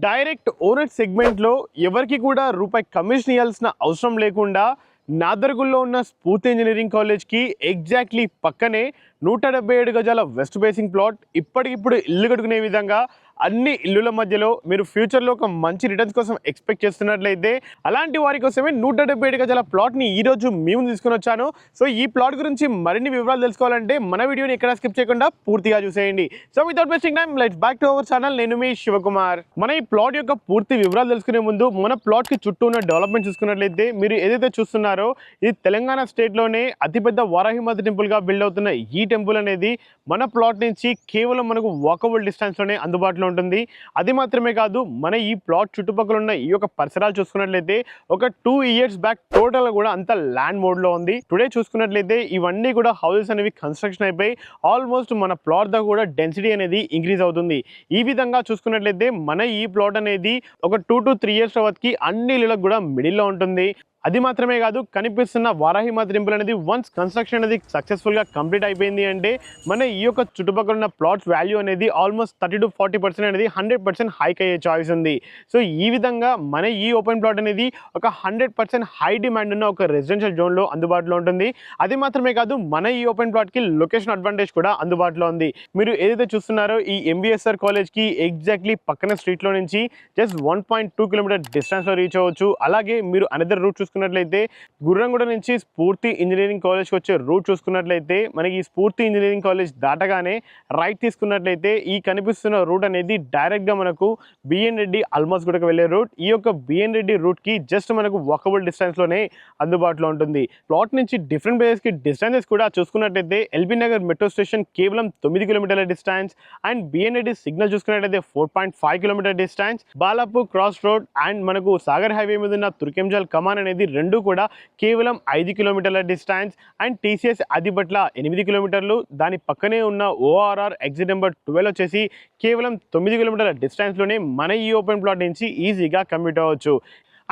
Direct owner సెగ్మెంట్లో ఎవరికి కూడా రూపాయి కమిషన్ ఇవ్వాల్సిన అవసరం లేకుండా నాదర్గుల్లో ఉన్న స్ఫూర్తి ఇంజనీరింగ్ కాలేజ్కి ఎగ్జాక్ట్లీ పక్కనే 177 గజాల వెస్ట్ బేసింగ్ ప్లాట్ ఇప్పటికిప్పుడు ఇల్లు కట్టుకునే విధంగా అన్ని ఇల్లుల మధ్యలో మీరు ఫ్యూచర్లో ఒక మంచి రిటర్న్స్ కోసం ఎక్స్పెక్ట్ చేస్తున్నట్లయితే అలాంటి వారి కోసమే 177 గజాల ప్లాట్ని ఈరోజు మేము తీసుకుని వచ్చాను. సో ఈ ప్లాట్ గురించి మరిన్ని వివరాలు తెలుసుకోవాలంటే మన వీడియోని ఎక్కడ స్కిప్ చేయకుండా పూర్తిగా చూసేయండి. So without wasting time let's back to our channel. నేను మీ శివకుమార్. మన ఈ ప్లాట్ యొక్క పూర్తి వివరాలు తెలుసుకునే ముందు మన ప్లాట్కి చుట్టూ ఉన్న డెవలప్మెంట్ చూసుకున్నట్లయితే మీరు ఏదైతే చూస్తున్నారో ఇది తెలంగాణ స్టేట్లోనే అతిపెద్ద వారాహిమాత టెంపుల్గా బిల్డ్ అవుతున్న ఈ టెంపుల్ అనేది మన ప్లాట్ నుంచి కేవలం మనకు వాకబుల్ డిస్టెన్స్లోనే అందుబాటులో ఉంటుంది. అది మాత్రమే కాదు, మన ఈ ప్లాట్ చుట్టుపక్కల ఉన్న ఈ యొక్క పరిసరాలు చూసుకున్నట్లయితే ఒక 2 years బ్యాక్ టోటల్ కూడా అంత ల్యాండ్ మోడ్లో ఉంది. టుడే చూసుకున్నట్లయితే ఇవన్నీ కూడా హౌసెస్ అనేవి కన్స్ట్రక్షన్ అయిపోయి ఆల్మోస్ట్ మన ప్లాట్ దా కూడా డెన్సిటీ అనేది ఇంక్రీజ్ అవుతుంది. ఈ విధంగా చూసుకున్నట్లయితే మన ఈ ప్లాట్ అనేది ఒక 2 to 3 years తర్వాతకి అన్ని ఇళ్ళకు కూడా మిడిల్లో ఉంటుంది. అది మాత్రమే కాదు, కనిపిస్తున్న వారాహిమాత టెంపుల్ అనేది వన్స్ కన్స్ట్రక్షన్ అనేది సక్సెస్ఫుల్గా కంప్లీట్ అయిపోయింది అంటే మన ఈ యొక్క చుట్టుపక్కల ఉన్న ప్లాట్స్ వాల్యూ అనేది ఆల్మోస్ట్ 30 to 40% అనేది 100% హైక్ అయ్యే ఛాయిస్ ఉంది. సో ఈ విధంగా మన ఈ ఓపెన్ ప్లాట్ అనేది ఒక 100% హై డిమాండ్ ఉన్న ఒక రెసిడెన్షియల్ జోన్లో అందుబాటులో ఉంటుంది. అది మాత్రమే కాదు, మన ఈ ఓపెన్ ప్లాట్కి లొకేషన్ అడ్వాంటేజ్ కూడా అందుబాటులో ఉంది. మీరు ఏదైతే చూస్తున్నారో ఈ MVSR కాలేజ్కి ఎగ్జాక్ట్లీ పక్కన స్ట్రీట్లో నుంచి జస్ట్ 1.2 kilometer డిస్టెన్స్లో రీచ్ అవ్వచ్చు. అలాగే మీరు అనదర్ రూట్ చూసుకున్నట్లయితే గుర్రంగూడ నుంచి స్ఫూర్తి ఇంజనీరింగ్ కాలేజ్కి వచ్చే రూట్ చూసుకున్నట్లయితే మనకి ఈ స్ఫూర్తి ఇంజనీరింగ్ కాలేజ్ దాటగానే రైట్ తీసుకున్నట్లయితే ఈ కనిపిస్తున్న రూట్ అనేది డైరెక్ట్గా మనకు బిఎన్ రెడ్డి అల్మాస్ గూడకు వెళ్ళే రూట్. ఈ యొక్క బిఎన్ రెడ్డి రూట్కి జస్ట్ మనకు వాకబుల్ డిస్టెన్స్లోనే అందుబాటులో ఉంటుంది. ప్లాట్ నుంచి డిఫరెంట్ ప్లేసెస్కి డిస్టెన్సెస్ కూడా చూసుకున్నట్లయితే ఎల్బీ నగర్ మెట్రో స్టేషన్ కేవలం 9 kilometer distance and BN Reddy signal చూసుకున్నట్లయితే 4.5 kilometer distance. Balapur cross road and మనకు సాగర్ హైవే మీద ఉన్న తుర్కెంజల్ కమాన్ అనేది రెండు కూడా కేవలం 5 kilometer distance and TCS Adibatla 8 kilometers. దాని పక్కనే ఉన్న ORR ఎగ్జిట్ నెంబర్ 12 వచ్చేసి కేవలం 9 kilometer డిస్టెన్స్లోనే మన ఈ ఓపెన్ ప్లాట్ నుంచి ఈజీగా కమ్యూట్ అవ్వచ్చు.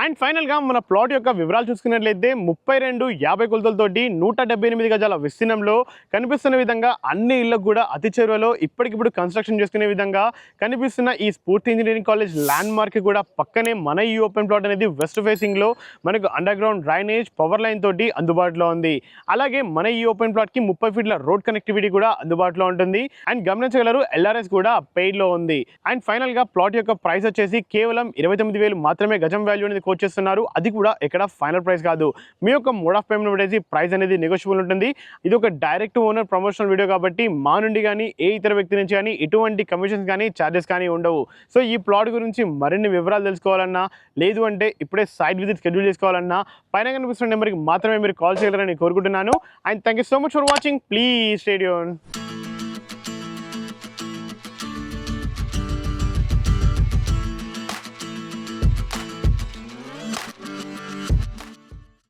అండ్ ఫైనల్గా మన ప్లాట్ యొక్క వివరాలు చూసుకున్నట్లయితే 32-50 కొలతలతోటి 178 గజాల విస్తీర్ణంలో కనిపిస్తున్న విధంగా అన్ని ఇళ్లకు కూడా అతి చేరువలో ఇప్పటికిప్పుడు కన్స్ట్రక్షన్ చేసుకునే విధంగా కనిపిస్తున్న ఈ స్ఫూర్తి ఇంజనీరింగ్ కాలేజ్ ల్యాండ్ మార్క్ కూడా పక్కనే మన ఈ ఓపెన్ ప్లాట్ అనేది వెస్ట్ ఫేసింగ్లో మనకు under ground drainage power line తోటి అందుబాటులో ఉంది. అలాగే మన ఈ ఓపెన్ ప్లాట్కి 30 feet రోడ్ కనెక్టివిటీ కూడా అందుబాటులో ఉంటుంది. అండ్ గమనించగలరు LRS కూడా పెయిడ్లో ఉంది. అండ్ ఫైనల్గా ప్లాట్ యొక్క ప్రైస్ వచ్చేసి కేవలం 29,000 మాత్రమే గజం వాల్యూ అనేది కోట్ చేస్తున్నారు. అది కూడా ఎక్కడ ఫైనల్ ప్రైస్ కాదు. మీ యొక్క మోడ్ ఆఫ్ పేమెంట్ అనేది ప్రైస్ అనేది నెగోషియబుల్ ఉంటుంది. ఇది ఒక డైరెక్ట్ ఓనర్ ప్రమోషనల్ వీడియో కాబట్టి మా నుండి కానీ ఏ ఇతర వ్యక్తి నుంచి కానీ ఎటువంటి కమిషన్స్ కానీ ఛార్జెస్ కానీ ఉండవు. సో ఈ ప్లాట్ గురించి మరిన్ని వివరాలు తెలుసుకోవాలన్నా లేదు అంటే ఇప్పుడే సైట్ విజిట్ షెడ్యూల్ చేసుకోవాలన్నా పైన కనిపిస్తున్న నెంబర్కి మాత్రమే మీరు కాల్ చేయగలరని కోరుకుంటున్నాను. And thank you so much for watching. Please stay tuned.